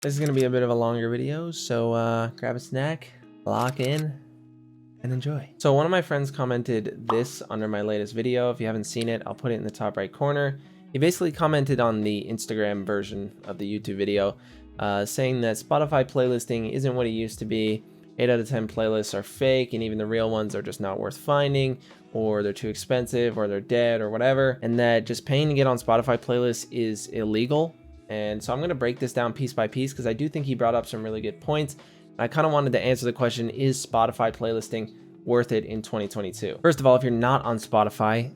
This is going to be a bit of a longer video, so grab a snack, lock in, and enjoy. So one of my friends commented this under my latest video. If you haven't seen it, I'll put it in the top right corner. He basically commented on the Instagram version of the YouTube video, saying that Spotify playlisting isn't what it used to be. 8 out of 10 playlists are fake, and even the real ones are just not worth finding, or they're too expensive, or they're dead, or whatever, and that just paying to get on Spotify playlists is illegal. And so I'm going to break this down piece by piece because I do think he brought up some really good points. I kind of wanted to answer the question, is Spotify playlisting worth it in 2022? First of all, if you're not on Spotify,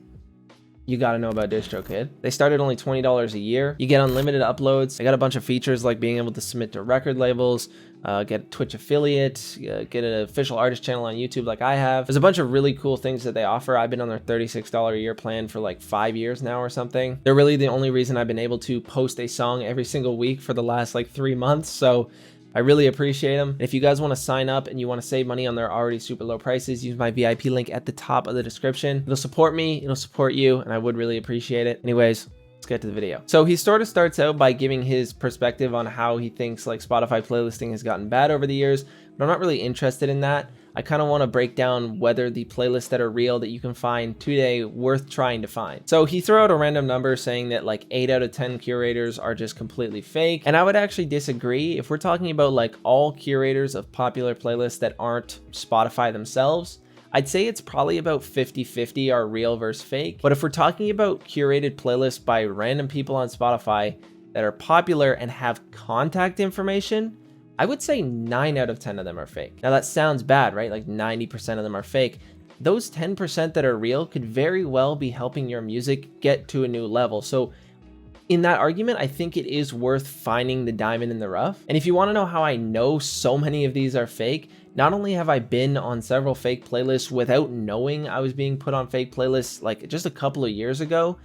you got to know about DistroKid. They started only $20 a year. You get unlimited uploads. They got a bunch of features like being able to submit to record labels, get a Twitch affiliate, get an official artist channel on YouTube like I have. There's a bunch of really cool things that they offer. I've been on their $36 a year plan for like 5 years now or something. They're really the only reason I've been able to post a song every single week for the last like 3 months. So I really appreciate them. If you guys want to sign up and you want to save money on their already super low prices, use my VIP link at the top of the description. It'll support me, it'll support you, and I would really appreciate it. Anyways, let's get to the video. So he sort of starts out by giving his perspective on how he thinks like Spotify playlisting has gotten bad over the years, but I'm not really interested in that. I kind of want to break down whether the playlists that are real that you can find today worth trying to find. So he threw out a random number saying that like 8 out of 10 curators are just completely fake. And I would actually disagree. If we're talking about like all curators of popular playlists that aren't Spotify themselves, I'd say it's probably about 50-50 are real versus fake. But if we're talking about curated playlists by random people on Spotify that are popular and have contact information, I would say 9 out of 10 of them are fake. Now that sounds bad, right? Like 90% of them are fake. Those 10% that are real could very well be helping your music get to a new level. So in that argument, I think it is worth finding the diamond in the rough. And if you want to know how I know so many of these are fake, not only have I been on several fake playlists without knowing I was being put on fake playlists like just a couple of years ago,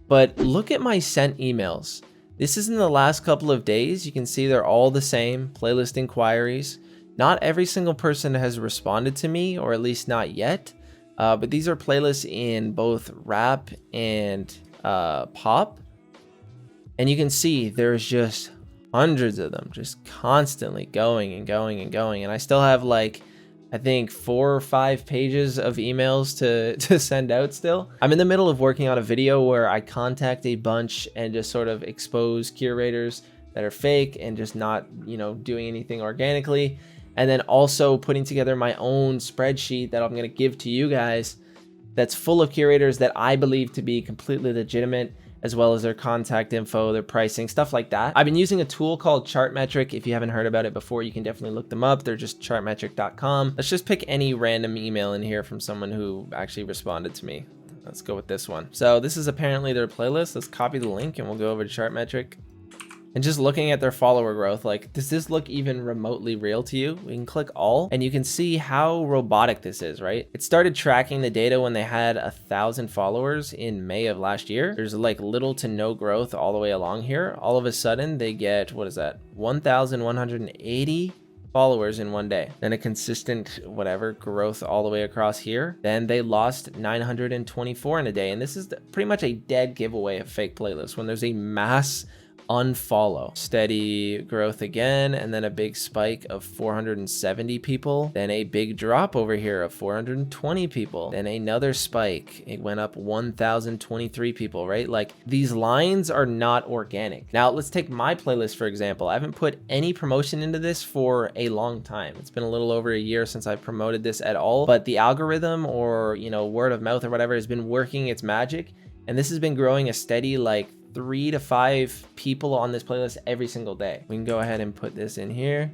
but look at my sent emails. This is in the last couple of days. You can see they're all the same playlist inquiries. Not every single person has responded to me, or at least not yet. But these are playlists in both rap and pop. And you can see there's just hundreds of them just constantly going and going and going. And I still have like, I think 4 or 5 pages of emails to send out still. I'm in the middle of working on a video where I contact a bunch and just sort of expose curators that are fake and just not, doing anything organically. And then also putting together my own spreadsheet that I'm going to give to you guys that's full of curators that I believe to be completely legitimate, as well as their contact info, their pricing, stuff like that. I've been using a tool called Chartmetric. If you haven't heard about it before, you can definitely look them up. They're just chartmetric.com. Let's just pick any random email in here from someone who actually responded to me. Let's go with this one. So this is apparently their playlist. Let's copy the link and we'll go over to Chartmetric. And just looking at their follower growth, like, does this look even remotely real to you? We can click all and you can see how robotic this is, right? It started tracking the data when they had 1,000 followers in May of last year. There's like little to no growth all the way along here. All of a sudden they get, what is that? 1,180 followers in one day. Then a consistent whatever growth all the way across here. Then they lost 924 in a day. And this is pretty much a dead giveaway of fake playlists when there's a mass unfollow. Steady growth again, and then a big spike of 470 people, then a big drop over here of 420 people, then another spike. It went up 1,023 people, right? Like, these lines are not organic. Now let's take my playlist for example. I haven't put any promotion into this for a long time. It's been a little over a year since I promoted this at all, but the algorithm, or word of mouth or whatever, has been working its magic, and this has been growing a steady like 3 to 5 people on this playlist every single day. We can go ahead and put this in here.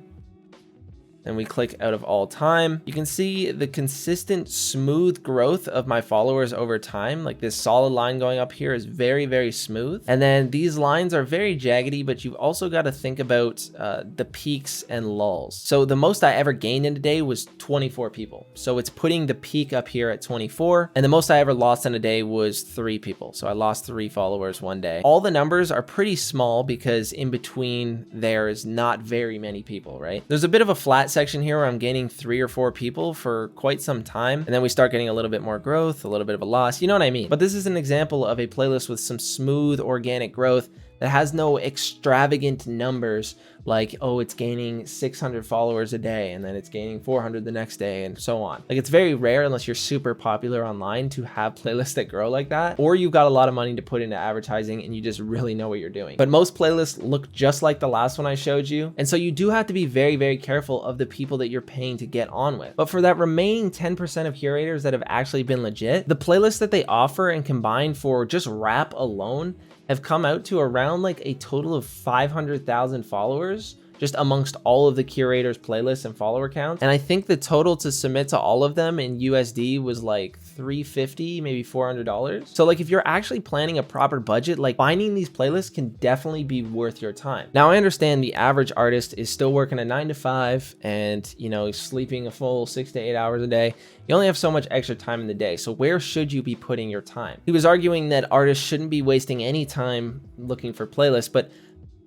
Then we click out of all time. You can see the consistent smooth growth of my followers over time. Like, this solid line going up here is very, very smooth. And then these lines are very jaggedy, but you've also got to think about the peaks and lulls. So the most I ever gained in a day was 24 people. So it's putting the peak up here at 24. And the most I ever lost in a day was 3 people. So I lost 3 followers one day. All the numbers are pretty small because in between there is not very many people, right? There's a bit of a flat section here where I'm gaining 3 or 4 people for quite some time, and then we start getting a little bit more growth, a little bit of a loss, you know what I mean? But this is an example of a playlist with some smooth organic growth that has no extravagant numbers like, oh, it's gaining 600 followers a day and then it's gaining 400 the next day and so on. Like, it's very rare unless you're super popular online to have playlists that grow like that, or you've got a lot of money to put into advertising and you just really know what you're doing. But most playlists look just like the last one I showed you. And so you do have to be very, very careful of the people that you're paying to get on with. But for that remaining 10% of curators that have actually been legit, the playlists that they offer and combine for just rap alone have come out to around like a total of 500,000 followers just amongst all of the curators' playlists and follower counts. And I think the total to submit to all of them in USD was like $350, maybe $400. So like, if you're actually planning a proper budget, like, finding these playlists can definitely be worth your time. Now, I understand the average artist is still working a 9 to 5 and, you know, sleeping a full 6 to 8 hours a day. You only have so much extra time in the day. So where should you be putting your time? He was arguing that artists shouldn't be wasting any time looking for playlists, but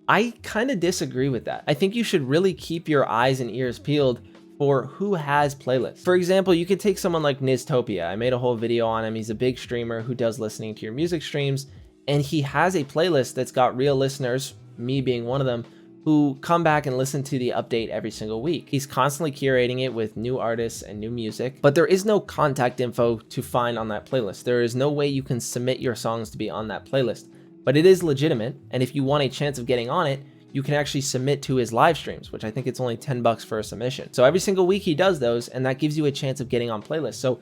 I kind of disagree with that. I think you should really keep your eyes and ears peeled for who has playlists. For example, you could take someone like Niztopia. I made a whole video on him. He's a big streamer who does listening to your music streams, and he has a playlist that's got real listeners, me being one of them, who come back and listen to the update every single week. He's constantly curating it with new artists and new music, but there is no contact info to find on that playlist. There is no way you can submit your songs to be on that playlist. But it is legitimate, and if you want a chance of getting on it, you can actually submit to his live streams, which I think it's only $10 for a submission. So every single week he does those, and that gives you a chance of getting on playlists. So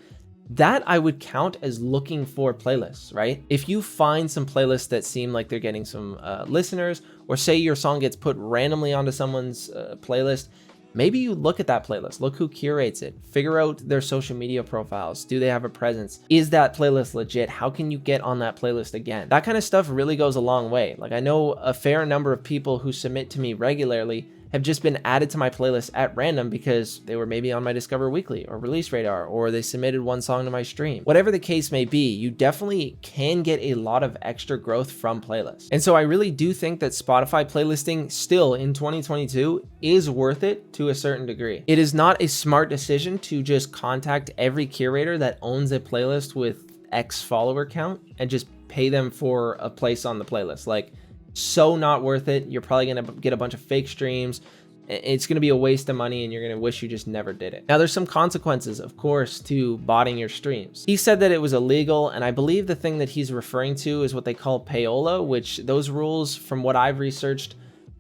that I would count as looking for playlists, right? If you find some playlists that seem like they're getting some listeners, or say your song gets put randomly onto someone's playlist, maybe you look at that playlist, look who curates it, figure out their social media profiles. Do they have a presence? Is that playlist legit? How can you get on that playlist again? That kind of stuff really goes a long way. Like, I know a fair number of people who submit to me regularly have just been added to my playlist at random because they were maybe on my Discover Weekly or Release Radar, or they submitted one song to my stream. Whatever the case may be, you definitely can get a lot of extra growth from playlists. And so I really do think that Spotify playlisting still in 2022 is worth it to a certain degree. It is not a smart decision to just contact every curator that owns a playlist with X follower count and just pay them for a place on the playlist. Like, so not worth it. You're probably going to get a bunch of fake streams. It's going to be a waste of money, and you're going to wish you just never did it. Now, there's some consequences, of course, to botting your streams. He said that it was illegal, and I believe the thing that he's referring to is what they call payola, which those rules, from what I've researched,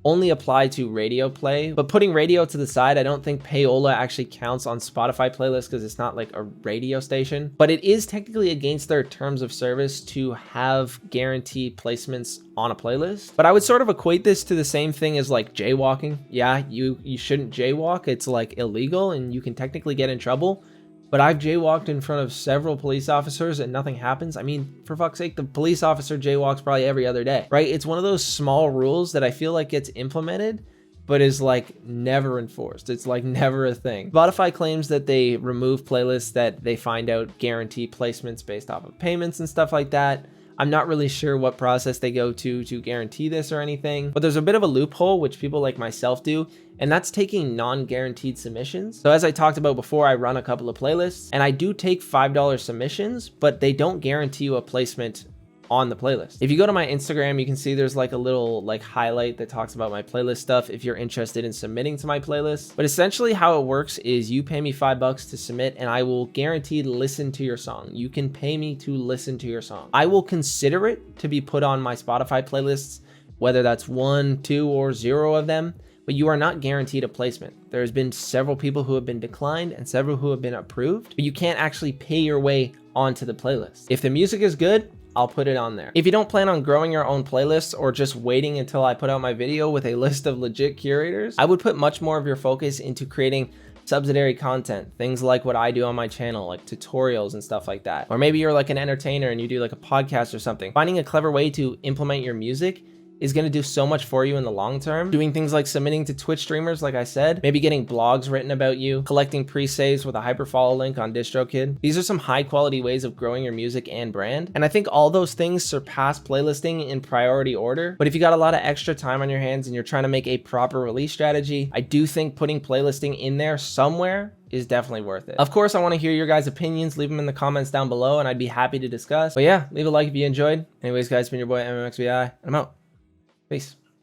only apply to radio play. But putting radio to the side, I don't think payola actually counts on Spotify playlists because it's not like a radio station. But it is technically against their terms of service to have guaranteed placements on a playlist. But I would sort of equate this to the same thing as like jaywalking. Yeah, you shouldn't jaywalk. It's like illegal and you can technically get in trouble. But I've jaywalked in front of several police officers and nothing happens. I mean, for fuck's sake, the police officer jaywalks probably every other day, right? It's one of those small rules that I feel like gets implemented, but is like never enforced. It's like never a thing. Spotify claims that they remove playlists that they find out guarantee placements based off of payments and stuff like that. I'm not really sure what process they go to guarantee this or anything, but there's a bit of a loophole, which people like myself do, and that's taking non-guaranteed submissions. So as I talked about before, I run a couple of playlists, and I do take $5 submissions, but they don't guarantee you a placement on the playlist. If you go to my Instagram, you can see there's like a little like highlight that talks about my playlist stuff if you're interested in submitting to my playlist. But essentially how it works is you pay me $5 to submit, and I will guaranteed listen to your song. You can pay me to listen to your song. I will consider it to be put on my Spotify playlists, whether that's 1, 2, or 0 of them, but you are not guaranteed a placement. There's been several people who have been declined and several who have been approved, but you can't actually pay your way onto the playlist. If the music is good, I'll put it on there. If you don't plan on growing your own playlists or just waiting until I put out my video with a list of legit curators, I would put much more of your focus into creating subsidiary content, things like what I do on my channel, like tutorials and stuff like that. Or maybe you're like an entertainer and you do like a podcast or something. Finding a clever way to implement your music is going to do so much for you in the long term. Doing things like submitting to Twitch streamers, like I said, maybe getting blogs written about you, collecting pre-saves with a hyperfollow link on DistroKid. These are some high quality ways of growing your music and brand. And I think all those things surpass playlisting in priority order. But if you got a lot of extra time on your hands and you're trying to make a proper release strategy, I do think putting playlisting in there somewhere is definitely worth it. Of course, I want to hear your guys' opinions. Leave them in the comments down below and I'd be happy to discuss. But yeah, leave a like if you enjoyed. Anyways, guys, it's been your boy MMXVI, and I'm out. Peace.